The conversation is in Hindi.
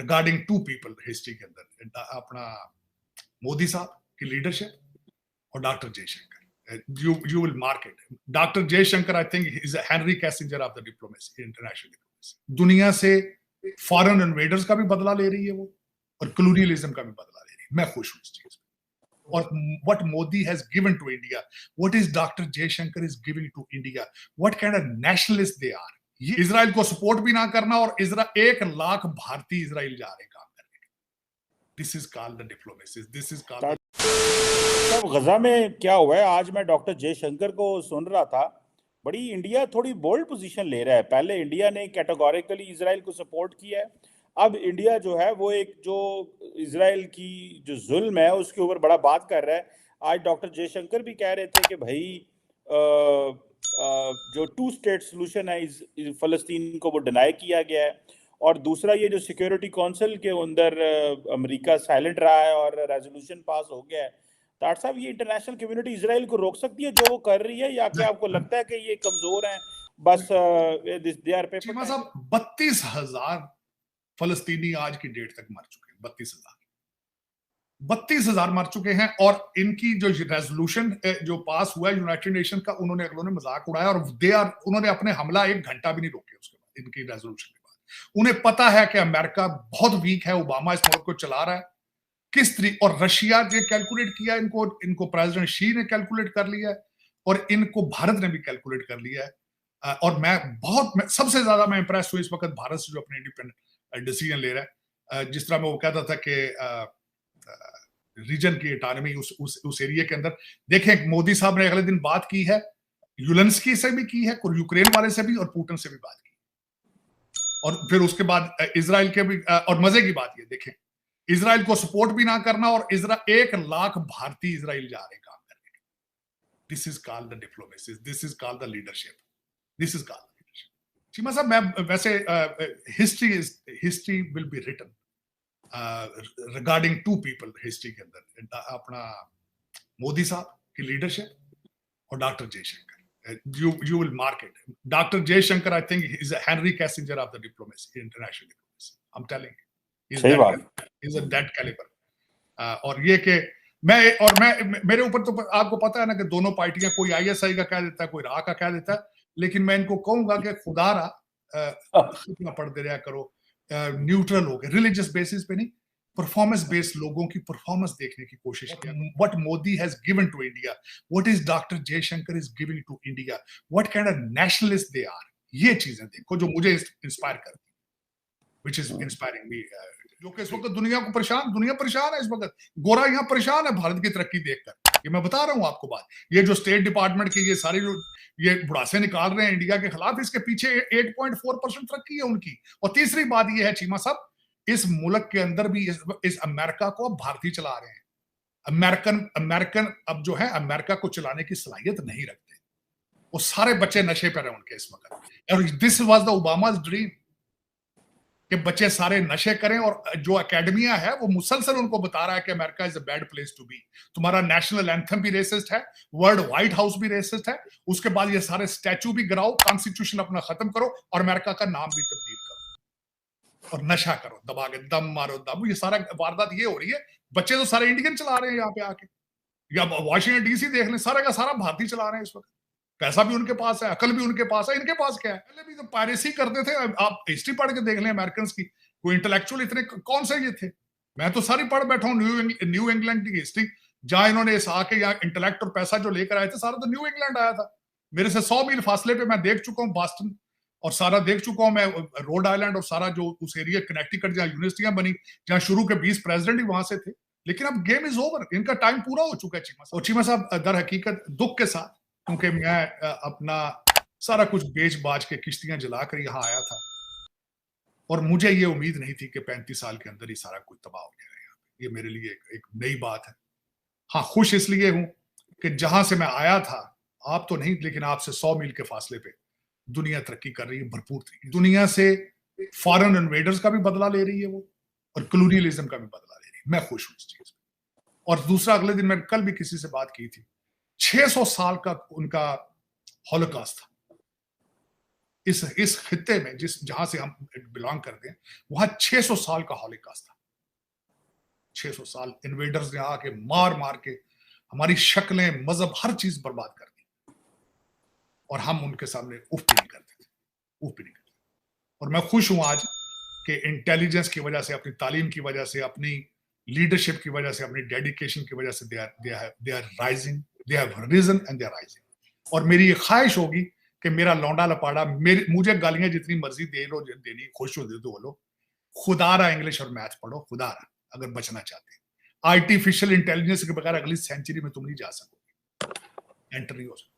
रिगार्डिंग टू पीपल हिस्ट्री के अंदर, अपना मोदी साहब की लीडरशिप और doctor Jaishankar. You will mark it. Dr. Jaishankar, I think, is a Henry Kissinger of the diplomacy, international diplomacy. दुनिया से फॉरेन इन्वेडर्स का भी बदला ले रही है वो, और colonialism का भी बदला ले रही है. मैं खुश हूं इस चीज में. और what Modi has given to India, what is Dr. Jaishankar is giving to India, what kind of nationalists they are. ये इजराइल को सपोर्ट भी ना करना, और 1 लाख भारतीय इजराइल जा रहे काम करने. This is called the diplomacy. This is called सब गजा में क्या हुआ है. आज मैं डॉक्टर जयशंकर को सुन रहा था. बड़ी इंडिया थोड़ी बोल्ड पोजीशन ले रहा है. पहले इंडिया ने कैटेगोरिकली इजराइल को सपोर्ट किया है. अब इंडिया जो है वो एक जो इजराइल की जो जुल्म है उसके ऊपर बड़ा बात कर रहा है. आज डॉक्टर जयशंकर भी कह रहे थे कि भाई जो 2 स्टेट सोल्यूशन है फलस्तीन को वो डिनाई किया गया है. और दूसरा ये जो सिक्योरिटी काउंसिल के अंदर अमेरिका साइलेंट रहा है और रेजोल्यूशन पास हो गया है. डॉक्टर साहब, ये इंटरनेशनल कम्युनिटी इजराइल को रोक सकती है जो वो कर रही है, या क्या आपको लगता है कि ये कमजोर हैं बस दे आर पेपर? चीमा साहब, 32,000 फलस्तीनी आज की डेट तक मर चुके हैं. 32,000 मर चुके हैं. और इनकी जो रेजोल्यूशन जो पास हुआ है यूनाइटेड नेशन का, उन्होंने मजाक उड़ाया. और उन्होंने अपने हमला 1 घंटा भी नहीं रोके उसके बाद, इनकी रेजोल्यूशन के बाद. उन्हें पता है कि अमेरिका बहुत वीक है, ओबामा इस मुल्क को चला रहा है किस तरीके. और रशिया ने कैलकुलेट किया इनको प्रेसिडेंट शी ने कैलकुलेट कर लिया है, और इनको भारत ने भी कैलकुलेट कर लिया है. और मैं सबसे ज्यादा मैं इंप्रेस हूं इस वक्त भारत से, जो अपने इंडिपेंडेंट डिसीजन ले रहा है. जिस तरह मैं वो कहता था कि रीजन की ऑटोनॉमी उस एरिया के अंदर. देखें, मोदी साहब ने अगले दिन बात की है, यूलेंस्की से भी की है, यूक्रेन वाले से भी, और पुतिन से भी बात की. और फिर उसके बाद इजराइल के भी. और मजे की बात ये देखें, इजराइल को सपोर्ट भी ना करना, और 1 लाख भारतीय इजराइल जा रहे काम करने. This is called the diplomacy. This is called the leadership. This is called the leadership. Cheema साहब, मैं वैसे history will be written regarding to people history के अंदर, अपना मोदी साहब की लीडरशिप और doctor Jaishankar. You will mark it. Dr. Jaishankar, I think, is a Henry Kissinger of the diplomacy, international diplomacy. I'm telling you. सही बात. He's a that caliber. और ये कि मैं मेरे ऊपर तो आपको पता है ना कि दोनों पार्टियां, कोई ISI का कह देता है, कोई रा का कह देता है. लेकिन मैं इनको कहूंगा कि खुदारा खितना पढ़ दे रहा करो, न्यूट्रल हो गए, रिलीजियस बेसिस पे नहीं, परफॉर्मेंस बेस्ड लोगों की परफॉर्मेंस देखने की कोशिश किया. What Modi has given to India, what is doctor Jaishankar is giving to India, what kind of nationalist they are. ये चीजें देखो जो मुझे इंस्पायर करती, व्हिच इज इंस्पायरिंग मी. जो कि इस वक्त दुनिया परेशान है. इस वक्त गोरा यहाँ परेशान है भारत की तरक्की देखकर. ये मैं बता रहा हूँ आपको बात. ये जो स्टेट डिपार्टमेंट की ये सारी जो ये बुढ़ासे निकाल रहे हैं इंडिया के खिलाफ, इसके पीछे 8.4% तरक्की है उनकी. और तीसरी बात ये है चीमा साहब, इस मुल्क के अंदर भी इस अमेरिका को अब भारतीय चला रहे हैं. अमेरिकन अब जो है अमेरिका को चलाने की सलाहियत नहीं रखते. वो सारे बच्चे नशे पर हैं उनके इस वक्त. और दिस वाज द ओबामा's ड्रीम कि बच्चे सारे नशे करें. और जो एकेडमिया है वो मुसलसल उनको बता रहा है कि America is a bad place to be. तुम्हारा नेशनल एंथम भी रेसिस्ट है, वर्ल्ड व्हाइट हाउस भी रेसिस्ट है. उसके बाद ये सारे स्टैचू भी गिराओ, कॉन्स्टिट्यूशन अपना खत्म करो, और अमेरिका का नाम भी तब्दील करो, और नशा करो, दबा के दम मारो दम. ये सारा वारदात ये हो रही है. बच्चे तो सारे इंडियन चला रहे हैं यहाँ पे आके, या वॉशिंगटन DC देख लें, सारा का सारा भारतीय चला रहे हैं इस वक्त. पैसा भी उनके पास है, अकल भी उनके पास है. इनके पास क्या है? पहले भी तो पायरेसी करते थे. आप हिस्ट्री पढ़ के देख लें अमेरिकन की, कोई इंटेलेक्चुअल इतने कौन से ये थे. मैं तो सारी पढ़ बैठा हूँ न्यू इंग्लैंड की हिस्ट्री, जहां इन्होंने इस आके यहाँ इंटेलेक्ट और पैसा जो लेकर आए थे, सारा तो न्यू इंग्लैंड आया था. मेरे से 100 मील फासले पे मैं देख चुका हूँ बॉस्टन, और सारा देख चुका हूँ मैं रोड आइलैंड, और सारा जो उस एरिया कनेक्टिकट जहाँ यूनिवर्सिटियां बनी, जहाँ शुरू के 20 प्रेसिडेंट ही वहां से थे. लेकिन अब गेम इज ओवर, इनका टाइम पूरा हो चुका है चीमा साहब. और चीमा साहब, दर हकीकत दुख के साथ, क्योंकि मैं अपना सारा कुछ बेच बाज के किश्तियां जलाकर यहाँ आया था, और मुझे ये उम्मीद नहीं थी कि 35 साल के अंदर ही सारा कुछ तबाह हो जाएगा. ये मेरे लिए एक नई बात है. हाँ, खुश इसलिए हूं कि जहां से मैं आया था, आप तो नहीं, लेकिन आपसे 100 मील के फासले पे दुनिया तरक्की कर रही है भरपूर तरीके. दुनिया से फॉरेन इन्वेडर्स का भी बदला ले रही है वो, और कॉलोनियलिज्म का भी बदला ले रही है. मैं खुश हूं इस चीज में. और दूसरा, अगले दिन मैंने कल भी किसी से बात की थी, 600 साल का उनका हॉलोकॉस्ट था. इस खित्ते में जहां से हम बिलोंग करते हैं, वहां 600 साल का हॉलोकॉस्ट था। 600 साल इन्वेडर्स ने आके मार मार के हमारी शक्लें, मजहब, हर चीज बर्बाद कर दी, और हम उनके सामने उफ भी नहीं करते थे, उफ भी नहीं करते। और मैं खुश हूं आज कि इंटेलिजेंस की वजह से, अपनी तालीम की वजह से, अपनी लीडरशिप की वजह से, अपनी डेडिकेशन की वजह से they are rising, they have reason and they are rising. और मेरी ये ख्वाहिश होगी कि मेरा लौंडा लपाड़ा मुझे गालियां जितनी मर्जी देनी, खुश हो दे दो बोलो, खुदारा इंग्लिश और मैथ पढ़ो, खुदारा, अगर बचना चाहते हैं। आर्टिफिशियल इंटेलिजेंस के बगैर अगली सेंचुरी में तुम नहीं जा सकोगे, एंटर नहीं हो सकते।